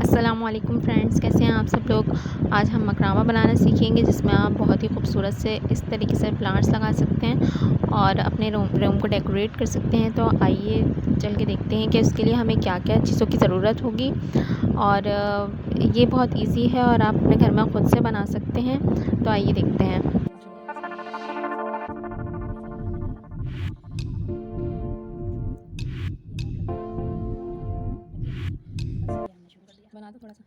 अस्सलामुअलैकुम फ्रेंड्स, कैसे हैं आप सब लोग। आज हम मकरामा बनाना सीखेंगे, जिसमें आप बहुत ही खूबसूरत से इस तरीके से प्लांट्स लगा सकते हैं और अपने रूम को डेकोरेट कर सकते हैं। तो आइए चल के देखते हैं कि इसके लिए हमें क्या क्या चीज़ों की ज़रूरत होगी। और ये बहुत इजी है और आप अपने घर में ख़ुद से बना सकते हैं। तो आइए देखते हैं। बना दो थोड़ा सा।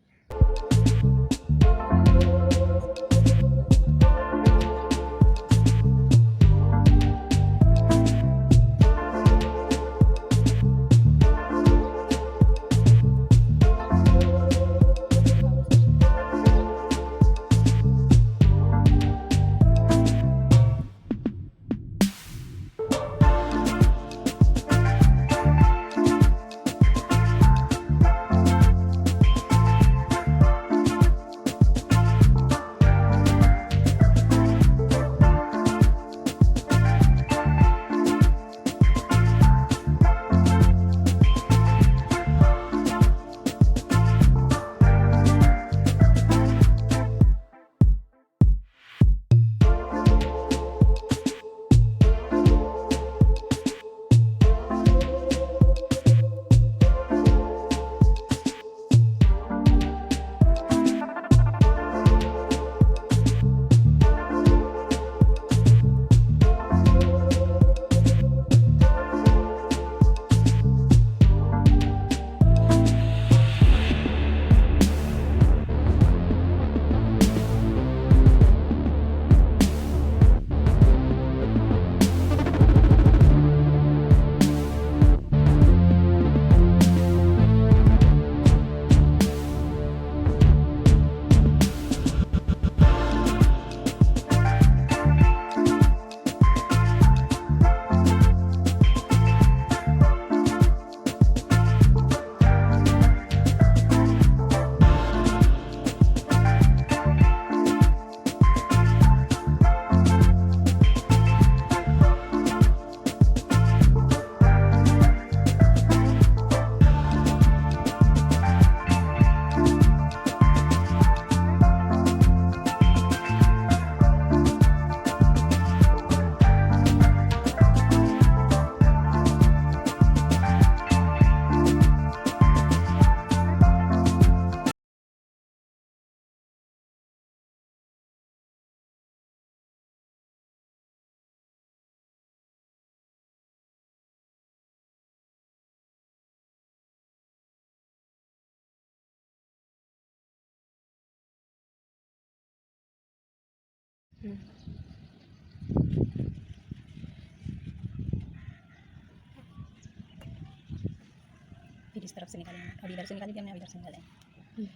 फिर इस तरफ से निकालेंगे। अब इधर से निकाली थी हमने, अब इधर से निकालेंगे।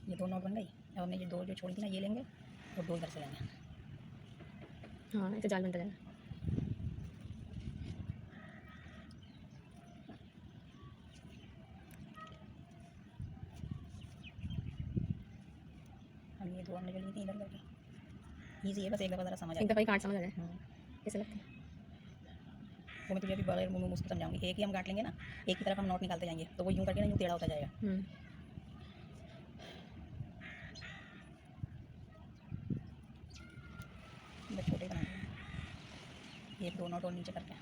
ये दो नोट बन गई। अब हमने ये दो जो छोड़ी थी ना, ये लेंगे और दो इधर से लेंगे। हाँ, ऐसे जाल बनता जाएगा। हम ये दो हमने जो ली थी इधर करके ईजी है, बस एक दफ़ा ज़रा समझ एक दफ़ा ही काट समझ आ जाए कैसे लगता है। वो मैं तुझे अभी बगैर मुँह मुझको समझाऊंगी। एक ही हम काट लेंगे ना, एक की तरफ हम नोट निकालते जाएंगे, तो वो यूँ करके ना यूँ टेढ़ा होता जाएगा। छोटे बनाएंगे, एक दो नोट और नीचे करके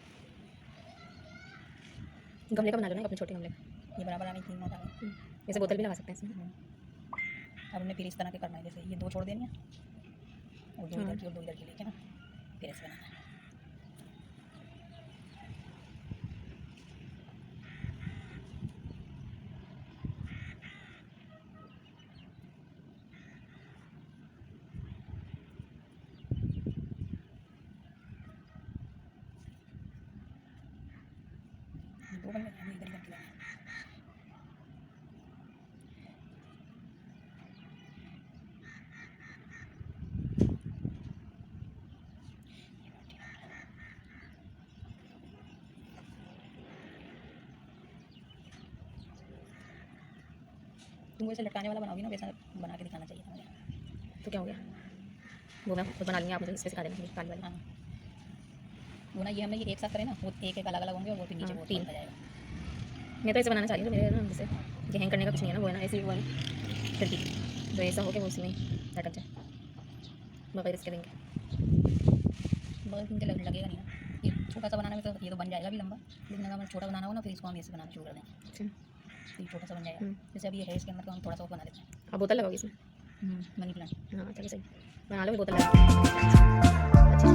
गमले का बना लो ना, अपने छोटे गमले। ये बराबर आने 3 नोट आ गए। जैसे बोतल भी लगा सकते हैं इसमें। अब हमने फिर इस तरह के करना है, जैसे ये दो छोड़ देनी है और दो इधर की और दो इधर की लेके ना फिर ऐसे बनाना है। दो बन गए, हमें इधर करके लेना है। तुम वैसे लटकाने वाला बनाओगी ना, वैसा बना के दिखाना चाहिए था मुझे। तो क्या हो गया, वो मैं खुद बना लूँगी, आप मुझे इससे सिखा देंगे काली वाली। हाँ, वो ना ये हमने ये एक साथ करें ना, वो एक एक अलग अलग होंगे और वो फिर नीचे वो तीन होता जाएगा। मैं तो ऐसे बनाना चाह रही हूँ, मेरे ना जैसे कि हैंग करने का कुछ नहीं है ना, वो है ना ऐसे ही वो है ना खिड़की, तो ऐसा हो के वो उसी में लटक जाए, बगैर इसके देंगे। बगल इनके लगेगा नहीं ना, ये छोटा सा बनाने में तो ये तो बन जाएगा भी लंबा, लेकिन अगर हमें छोटा बनाना हो ना, फिर इसको हम ऐसे बनाना शुरू कर देंगे। अच्छा, तो ये छोटा सा बन जाएगा। जैसे अभी ये है, इसके अंदर तो हम थोड़ा सा और बना देते हैं। अब बोतल लगाओगे इसमें? Money plant. हाँ चलो सही, बना लो बोतल लगा अच्छा।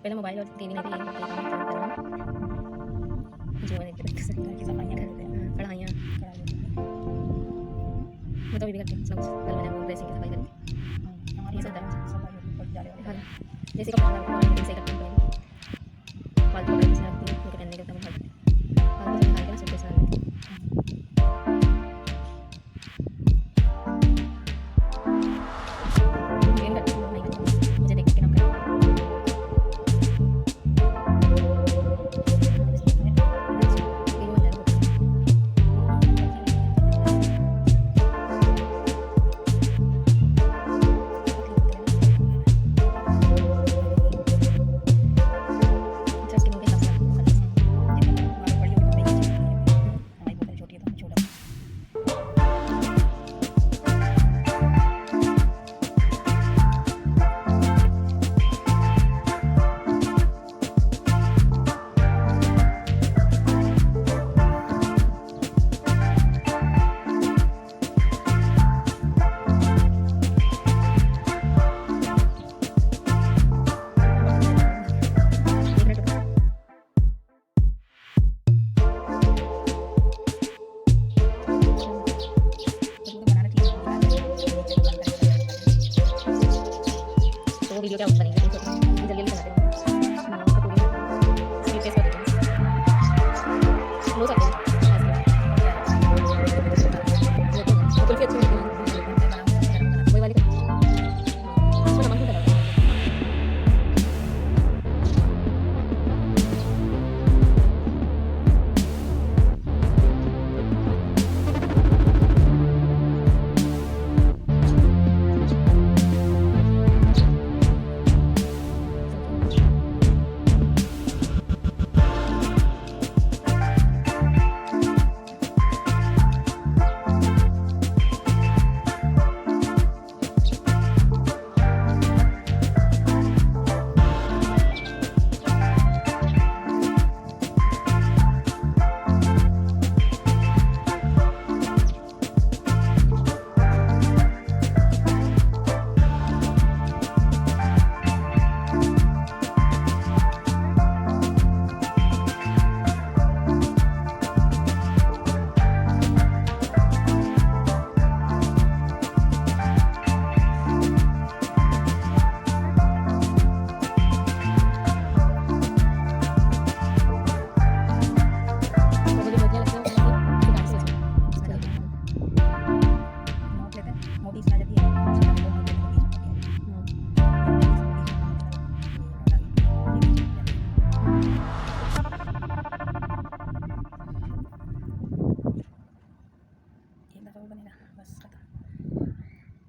पहले मोबाइल और टीवी नहीं थी, जो मैंने घर की सफाइयाँ कर देते हैं, कढ़ाइयाँ कढ़ाई होती है। मैं तो अभी भी करती हूँ सब कुछ, कल मैंने वो ड्रेसिंग की सफाई करी थी। हमारी ये सब सफाई होती है, जाले वाले। हाँ जैसे कपड़ा से करती हूँ, फालतू कपड़े किसी रखती हूँ क्योंकि पहनने के तब फालतू से निकाल के सब कुछ डाल देती हूँ। क्लीन करती हूँ, नहीं करती हूँ, मुझे देख के ना करें। क्लीन हो जाएगा। अच्छा स्किन के हिसाब से रखती हूँ। हमारी बोतल छोटी है तो हम छोटा। तो वो वीडियो क्या बनेगी, जल्दी जल्दी बनाते हैं स्पीड टेस्ट करते हैं लो सकते हैं कुल्फी अच्छी लगती है वही वाली उसमें नमक नहीं डालते।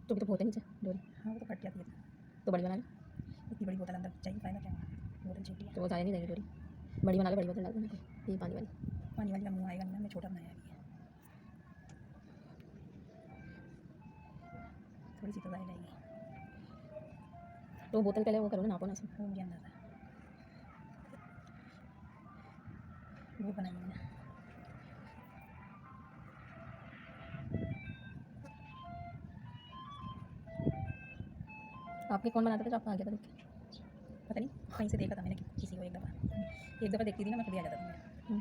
तो भी तो बहुत है नीचे डोरी, हाँ वो तो कट जाती है। तो बड़ी बना लो, इतनी बड़ी बोतल अंदर चाहिए, फायदा क्या है, बोतल छोटी है। तो वो ज़्यादा नहीं देंगे डोरी, बड़ी बना लो, बड़ी बोतल डाल दो ये पानी वाली। पानी वाली का मुँह आएगा नहीं, मैं छोटा बनाया अभी है, थोड़ी सी तो ज़्यादा जाएगी। तो बोतल पहले वो करो ना, नापो ना इसमें। वो मुझे अंदाज़ा है, वो बनाई मैंने। आपके कौन बनाता था जो आपको आ गया था देख के? पता नहीं कहीं से देखा था मैंने किसी को, एक दफ़ा देखती थी ना, मैं खुद ही आ जाता था मैं।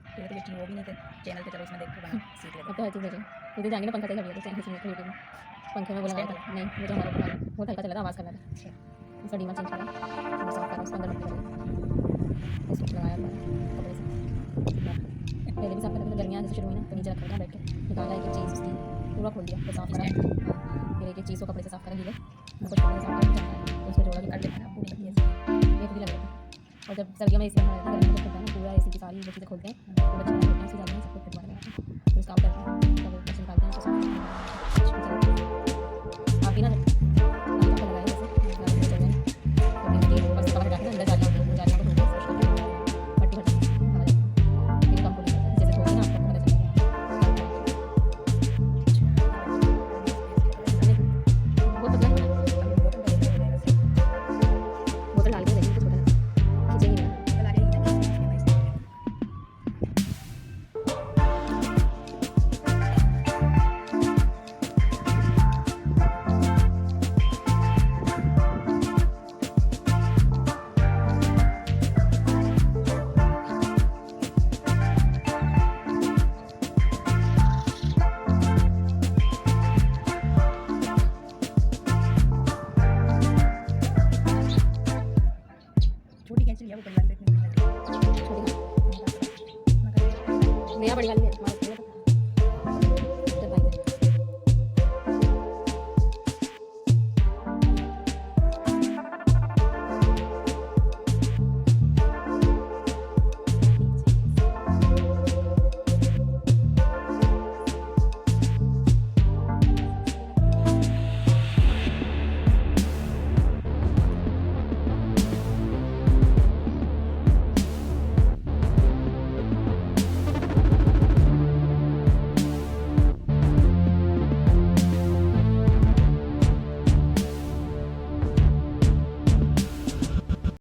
पहले तो ये वो भी नहीं थे चैनल पे, चलो इसमें देख के बना सीख लेते। अब तो हर चीज़ बचे, इधर जाएंगे ना पंखा चाहिए तो चैनल से यूट्यूब में पंखे में वो लगाया था नहीं, वो जो हमारा ऊपर वाला बहुत हल्का चला था, आवाज़ कर रहा था। इसका डीमर चेंज करा, फिर साफ करा, उसको अंदर रख दिया, इसको लगाया अपना कपड़े से। पहले भी साफ करा था, गर्मियाँ जैसे शुरू हुई ना तो नीचे रखा था बैठ के, निकाला एक चीज़ उसकी पूरा खोल दिया, फिर साफ करा, फिर एक चीज़ को कपड़े से साफ करा, गीले उसको छोड़ साफ करा, तो उसको जोड़ा कि काट लेना पूरी लगती है ऐसे, ये खुद ही लग रहा था। और जब सर्दियों में एसी में रहता है, गर्मियों में खुलता है ना, पूरा एसी की सारी जो चीज़ें खोलते हैं, पूरा चला देते हैं, उसकी जाली में सब कुछ फिट मार देते हैं, फिर उसका आउट करते हैं, तब वो बस निकालते हैं, तो साफ काफ़ी ना लगाया जैसे चल रहे हैं, तो फिर ये बस कवर डाल के अंदर जालियाँ को धो के फ्रेश करके भट्टी भट्टी हमारे फिर कम पूरी जैसे धोगी ना आपको पता चलेगा। बहुत पतला है ना, बोतल डाल के देखिए कुछ होता है खींचेगी नहीं। छोटी कैंची लिया वो बड़ी वाली पे इतनी बड़ी लग रही है। छोटी नया बड़ी वाली है।